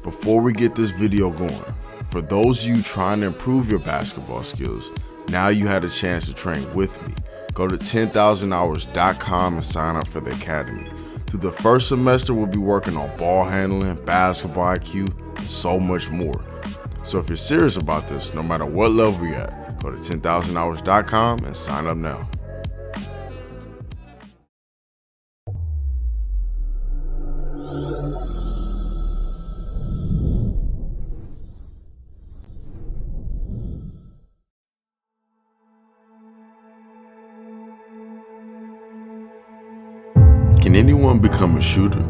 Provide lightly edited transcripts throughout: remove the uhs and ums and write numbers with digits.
Before we get this video going, for those of you trying to improve your basketball skills, now you had a chance to train with me. Go to 10,000hours.com and sign up for the academy. Through the first semester, we'll be working on ball handling, basketball IQ, and so much more. So if you're serious about this, no matter what level you're at, go to 10,000hours.com and sign up now. Can anyone become a shooter?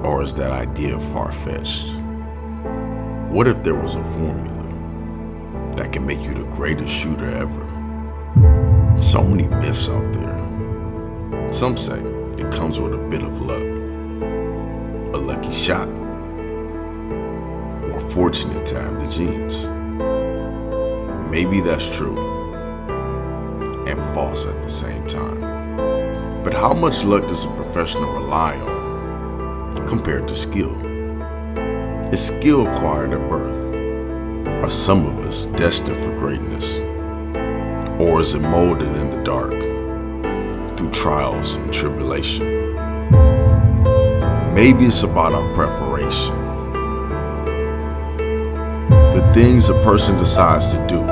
Or is that idea far-fetched? What if there was a formula that can make you the greatest shooter ever? So many myths out there. Some say it comes with a bit of luck, a lucky shot, or fortunate to have the genes. Maybe that's true and false at the same time. But how much luck does a professional rely on compared to skill? Is skill acquired at birth? Are some of us destined for greatness? Or is it molded in the dark through trials and tribulation? Maybe it's about our preparation. The things a person decides to do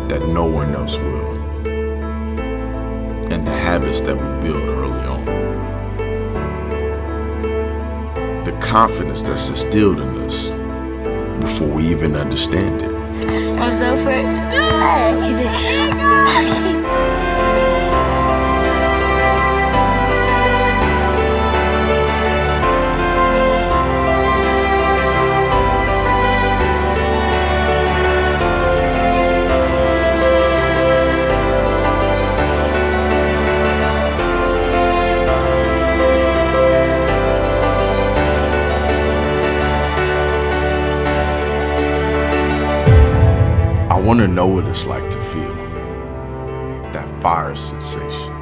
that no one else will. And the habits that we build early on. The confidence that's instilled in us before we even understand it. I'm so fresh. Is it? I want to know what it's like to feel that fire sensation,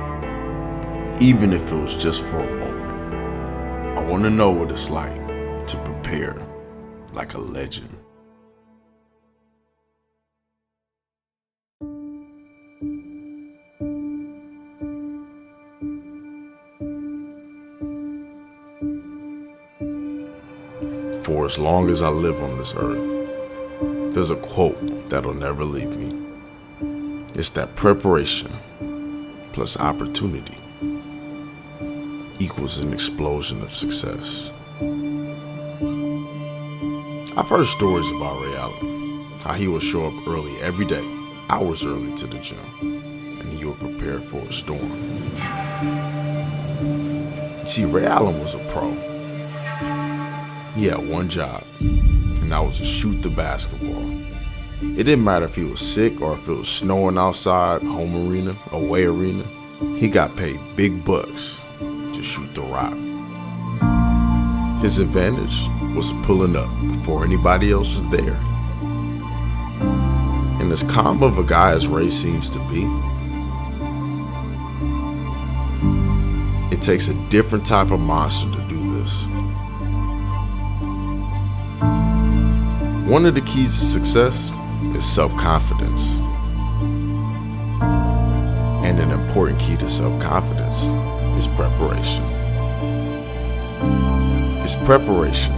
even if it was just for a moment. I want to know what it's like to prepare like a legend. For as long as I live on this earth, there's a quote that'll never leave me. It's that preparation plus opportunity equals an explosion of success. I've heard stories about Ray Allen, how he would show up early every day, hours early to the gym, and he would prepare for a storm. See, Ray Allen was a pro. He had one job, and that was to shoot the basketball. It didn't matter if he was sick or if it was snowing outside, home arena, away arena. He got paid big bucks to shoot the rock. His advantage was pulling up before anybody else was there. And as calm of a guy as Ray seems to be, it takes a different type of monster to do this. One of the keys to success is self-confidence. And an important key to self-confidence is preparation. It's preparation,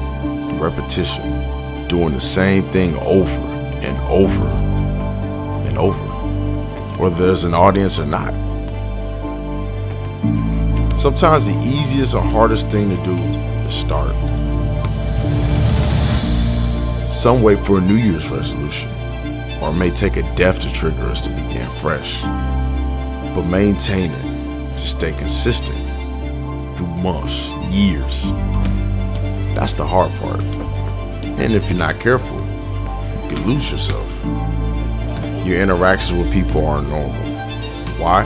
repetition, doing the same thing over and over and over, whether there's an audience or not. Sometimes the easiest or hardest thing to do is start. Some wait for a New Year's resolution, or it may take a death to trigger us to begin fresh. But maintain it, to stay consistent through months, years. That's the hard part. And if you're not careful, you can lose yourself. Your interactions with people aren't normal. Why?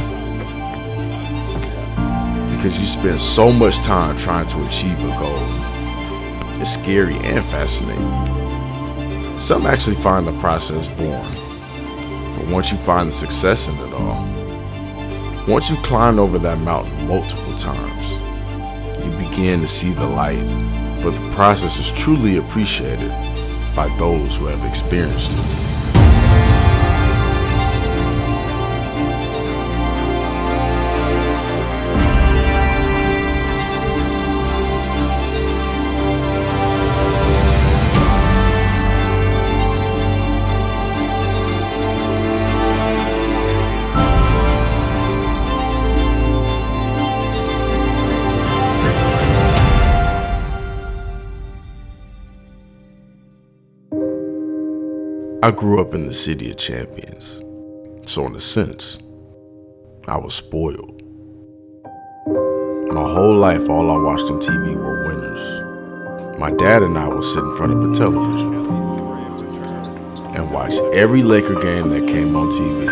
Because you spend so much time trying to achieve a goal. It's scary and fascinating. Some actually find the process boring, but once you find the success in it all, once you climb over that mountain multiple times, you begin to see the light but the process is truly appreciated by those who have experienced it. I grew up in the city of champions, so in a sense, I was spoiled. My whole life, all I watched on TV were winners. My dad and I would sit in front of a television and watch every Laker game that came on TV.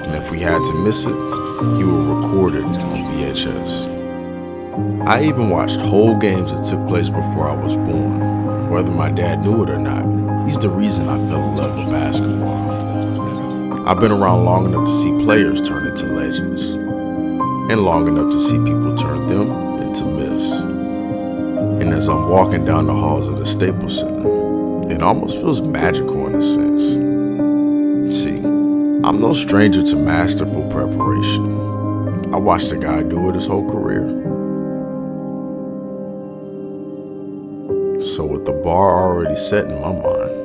And if we had to miss it, he would record it on VHS. I even watched whole games that took place before I was born, whether my dad knew it or not. He's the reason I fell in love with basketball. I've been around long enough to see players turn into legends, and long enough to see people turn them into myths. And as I'm walking down the halls of the Staples Center, it almost feels magical in a sense. See, I'm no stranger to masterful preparation. I watched a guy do it his whole career. So with the bar already set in my mind,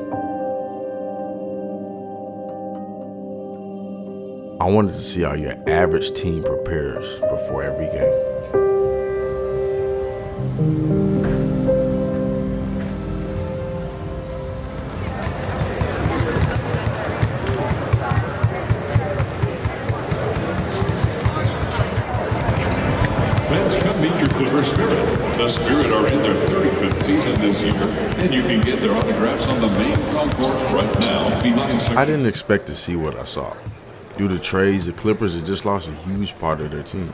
I wanted to see how your average team prepares before every game. Fans, come meet your Clippers Spirit. The Spirit are in their 35th season this year, and you can get their autographs on the main concourse right now behind. I didn't expect to see what I saw. Due to trades, the Clippers had just lost a huge part of their team,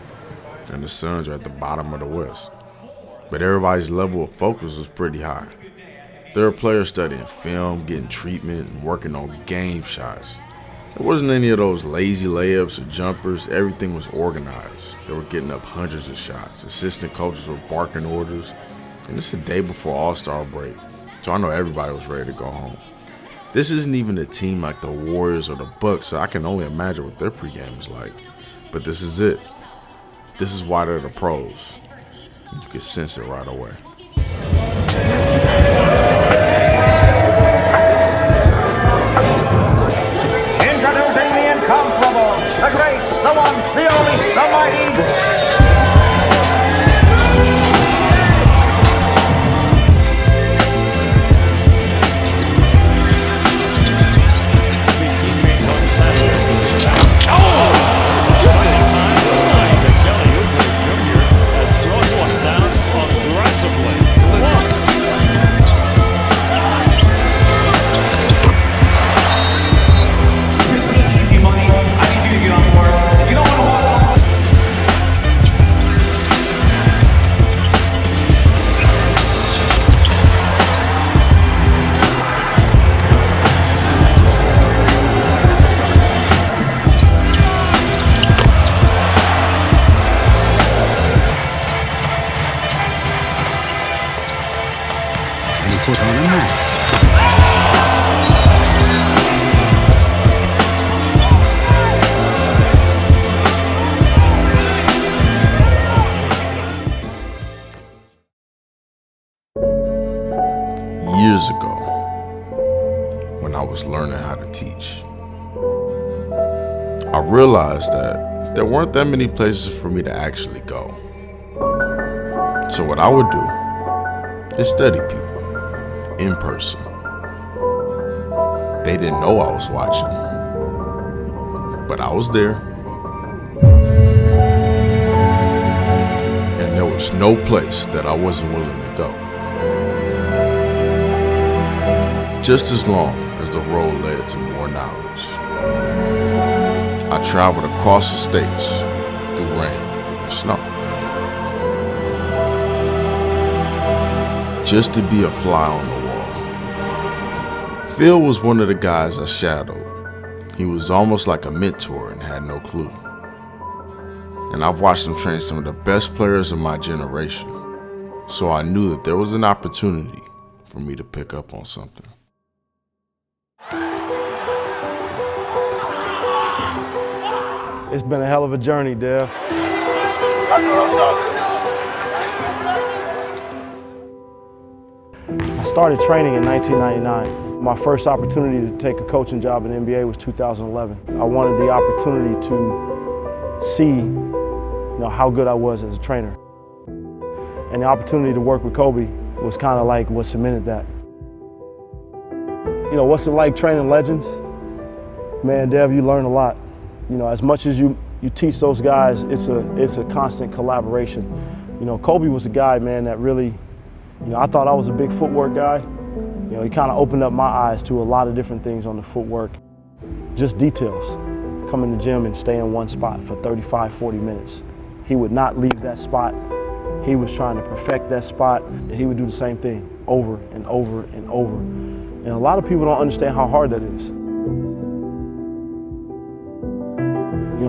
and the Suns are at the bottom of the West. But everybody's level of focus was pretty high. There were players studying film, getting treatment, and working on game shots. There wasn't any of those lazy layups or jumpers. Everything was organized. They were getting up hundreds of shots. Assistant coaches were barking orders. And it's a day before All-Star break, so I know everybody was ready to go home. This isn't even a team like the Warriors or the Bucks, so I can only imagine what their pregame is like. But this is it. This is why they're the pros. You can sense it right away. Introducing the incomparable, the great, the one, the only, the mighty. Put on a mask. Years ago, when I was learning how to teach, I realized that there weren't that many places for me to actually go. So what I would do is study people in person. They didn't know I was watching, but I was there. And there was no place that I wasn't willing to go. Just as long as the road led to more knowledge. I traveled across the states through rain and snow, just to be a fly on the wall. Phil was one of the guys I shadowed. He was almost like a mentor and had no clue. And I've watched him train some of the best players of my generation. So I knew that there was an opportunity for me to pick up on something. It's been a hell of a journey, Dev. That's what I'm talking about. I started training in 1999. My first opportunity to take a coaching job in the NBA was 2011. I wanted the opportunity to see, how good I was as a trainer. And the opportunity to work with Kobe was kind of like what cemented that. What's it like training legends? Man, Dev, you learn a lot. As much as you teach those guys, it's a constant collaboration. Kobe was a guy, man, that really, I thought I was a big footwork guy. He kind of opened up my eyes to a lot of different things on the footwork. Just details. Come in the gym and stay in one spot for 35, 40 minutes. He would not leave that spot. He was trying to perfect that spot, and he would do the same thing over and over and over. And a lot of people don't understand how hard that is.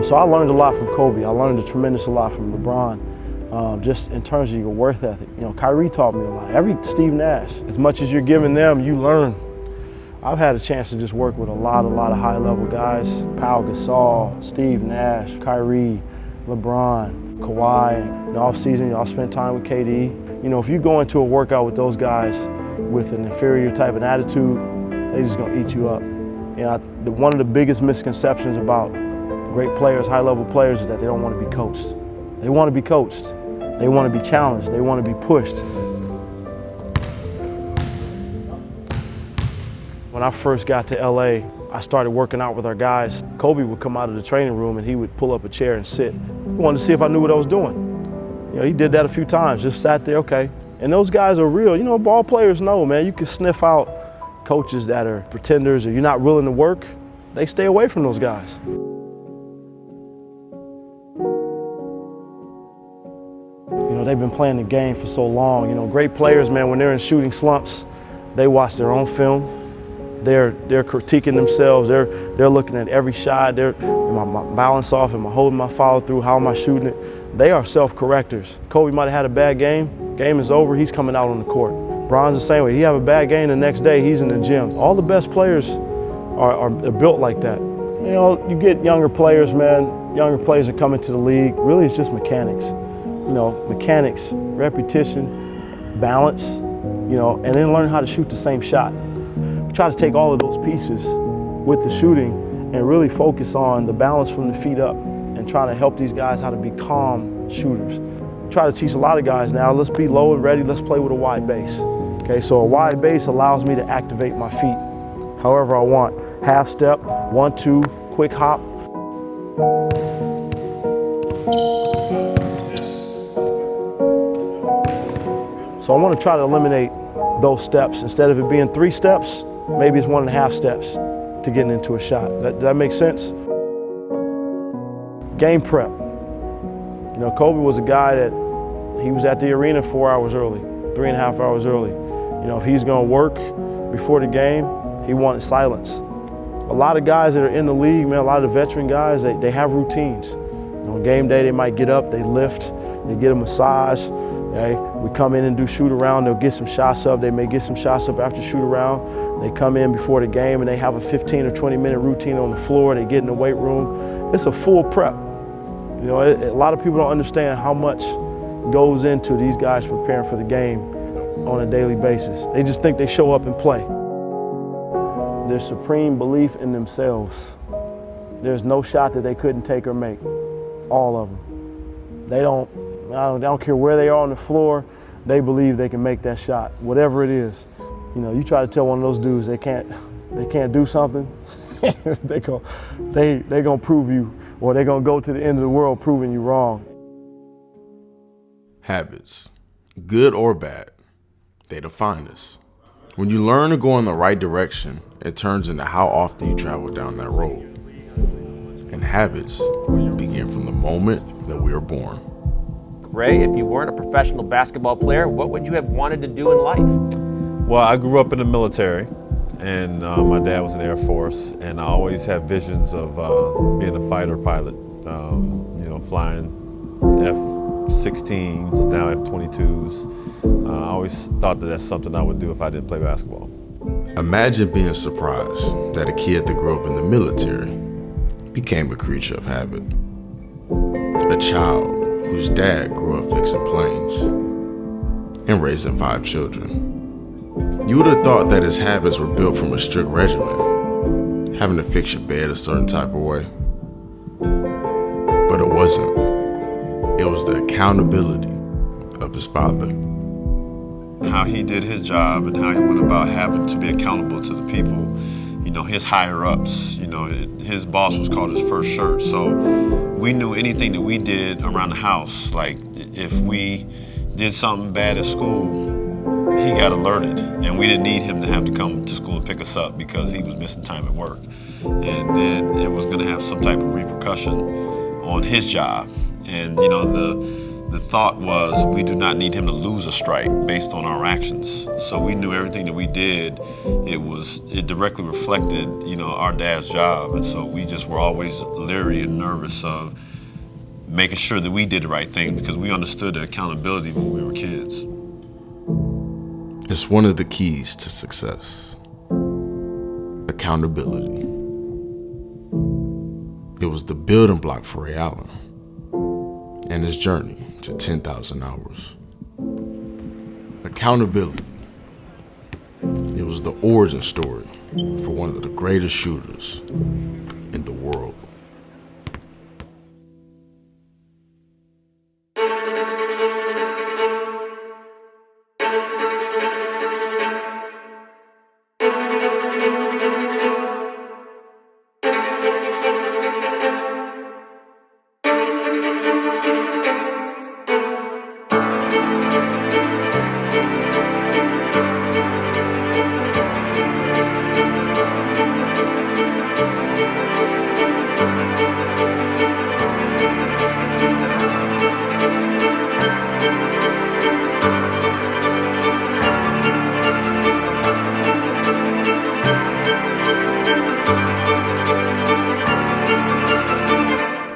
So I learned a lot from Kobe. I learned a tremendous lot from LeBron, just in terms of your work ethic. Kyrie taught me a lot. Steve Nash, as much as you're giving them, you learn. I've had a chance to just work with a lot of high-level guys. Pau Gasol, Steve Nash, Kyrie, LeBron, Kawhi. In the off-season, y'all spend time with KD. If you go into a workout with those guys with an inferior type of attitude, they're just gonna eat you up. One of the biggest misconceptions about great players, high-level players, is that they don't want to be coached. They want to be coached. They want to be challenged. They want to be pushed. When I first got to LA, I started working out with our guys. Kobe would come out of the training room and he would pull up a chair and sit. He wanted to see if I knew what I was doing. He did that a few times, just sat there, okay. And those guys are real. Ball players know, man, you can sniff out coaches that are pretenders or you're not willing to work. They stay away from those guys. They've been playing the game for so long. Great players, man, when they're in shooting slumps, they watch their own film. They're critiquing themselves. They're looking at every shot. Am I balance off? Am I holding my follow through? How am I shooting it? They are self-correctors. Kobe might have had a bad game. Game is over. He's coming out on the court. Bron's the same way. He have a bad game the next day. He's in the gym. All the best players are built like that. You get younger players, man. Younger players are coming to the league. Really, it's just mechanics. Mechanics, repetition, balance, and then learn how to shoot the same shot. We try to take all of those pieces with the shooting and really focus on the balance from the feet up and trying to help these guys how to be calm shooters. Try to teach a lot of guys now, let's be low and ready, let's play with a wide base. Okay, so a wide base allows me to activate my feet however I want. Half step, 1-2, quick hop. So I want to try to eliminate those steps. Instead of it being 3 steps, maybe it's 1.5 steps to getting into a shot. Does that make sense? Game prep. Kobe was a guy that he was at the arena 4 hours early, 3.5 hours early. If he's going to work before the game, he wanted silence. A lot of guys that are in the league, man, a lot of the veteran guys, they have routines. On game day, they might get up, they lift, they get a massage. Okay? We come in and do shoot around, they'll get some shots up, they may get some shots up after shoot around. They come in before the game and they have a 15 or 20 minute routine on the floor, they get in the weight room. It's a full prep. A lot of people don't understand how much goes into these guys preparing for the game on a daily basis. They just think they show up and play. Their supreme belief in themselves. There's no shot that they couldn't take or make, all of them. They don't care where they are on the floor, they believe they can make that shot, whatever it is. You try to tell one of those dudes they can't do something, they gonna prove you, or they're gonna go to the end of the world proving you wrong. Habits, good or bad, they define us. When you learn to go in the right direction, it turns into how often you travel down that road. And habits begin from the moment that we are born. Ray, if you weren't a professional basketball player, what would you have wanted to do in life? Well, I grew up in the military, and my dad was in the Air Force, and I always had visions of being a fighter pilot, flying F-16s, now F-22s. I always thought that that's something I would do if I didn't play basketball. Imagine being surprised that a kid that grew up in the military became a creature of habit. A child whose dad grew up fixing planes and raising 5 children. You would have thought that his habits were built from a strict regimen, having to fix your bed a certain type of way. But it wasn't. It was the accountability of his father. How he did his job and how he went about having to be accountable to the people, his higher ups, his boss was called his first shirt. So we knew anything that we did around the house, like if we did something bad at school, he got alerted, and we didn't need him to have to come to school and pick us up because he was missing time at work. And then it was gonna have some type of repercussion on his job. And the thought was we do not need him to lose a strike based on our actions. So we knew everything that we did, it directly reflected, our dad's job. And so we just were always leery and nervous of making sure that we did the right thing because we understood the accountability when we were kids. It's one of the keys to success. Accountability. It was the building block for Ray Allen and his journey to 10,000 hours. Accountability. It was the origin story for one of the greatest shooters in the world.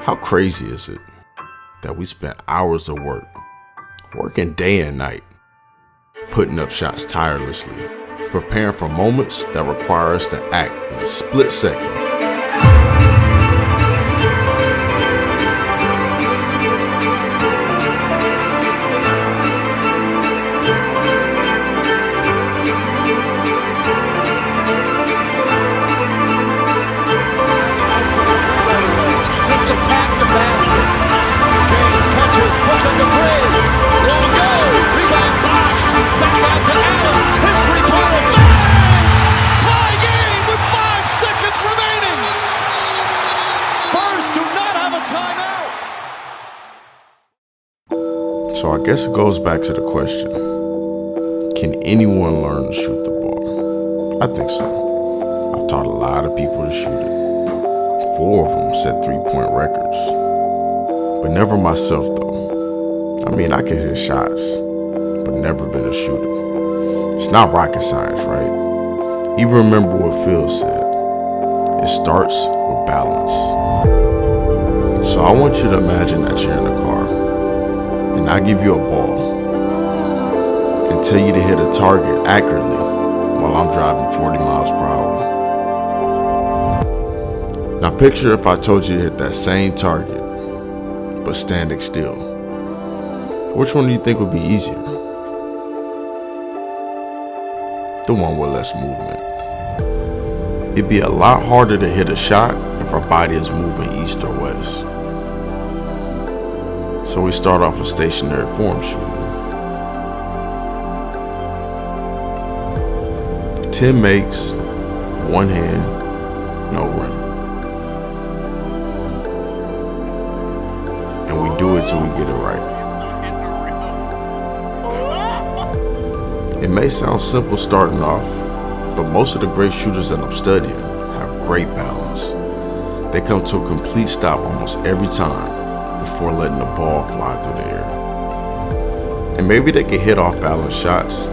How crazy is it that we spent hours of working day and night, putting up shots tirelessly, preparing for moments that require us to act in a split second? So I guess it goes back to the question, can anyone learn to shoot the ball? I think so. I've taught a lot of people to shoot it. 4 of them set 3-point records. But never myself though. I mean, I can hit shots, but never been a shooter. It's not rocket science, right? Even remember what Phil said. It starts with balance. So I want you to imagine that you're in a car. And I give you a ball and tell you to hit a target accurately while I'm driving 40 miles per hour. Now picture if I told you to hit that same target, but standing still. Which one do you think would be easier? The one with less movement. It'd be a lot harder to hit a shot if our body is moving east or west. So we start off with stationary form shooting. 10 makes, 1 hand, no ring. And we do it till we get it right. It may sound simple starting off, but most of the great shooters that I'm studying have great balance. They come to a complete stop almost every time before letting the ball fly through the air. And maybe they can hit off balance shots,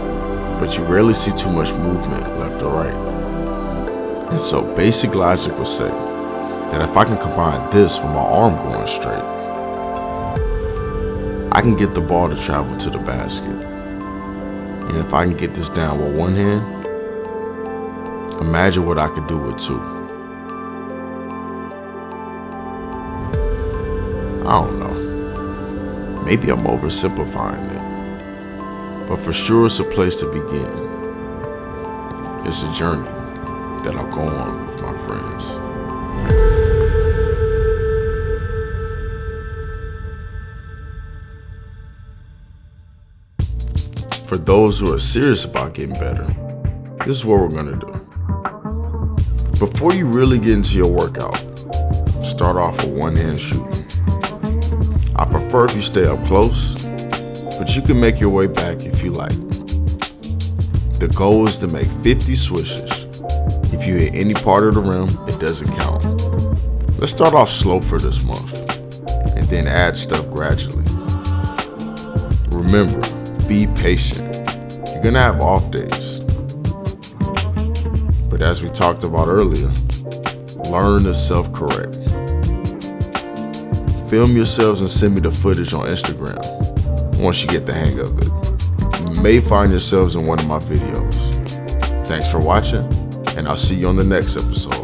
but you rarely see too much movement left or right. And so basic logic will say that if I can combine this with my arm going straight, I can get the ball to travel to the basket. And if I can get this down with one hand, imagine what I could do with two. I don't know. Maybe I'm oversimplifying it. But for sure, it's a place to begin. It's a journey that I'll go on with my friends. For those who are serious about getting better, this is what we're gonna do. Before you really get into your workout, start off with one-hand shooting. I prefer if you stay up close, but you can make your way back if you like. The goal is to make 50 swishes. If you hit any part of the rim, it doesn't count. Let's start off slow for this month, and then add stuff gradually. Remember, be patient. You're gonna have off days. But as we talked about earlier, learn to self-correct. Film yourselves and send me the footage on Instagram once you get the hang of it. You may find yourselves in one of my videos. Thanks for watching, and I'll see you on the next episode.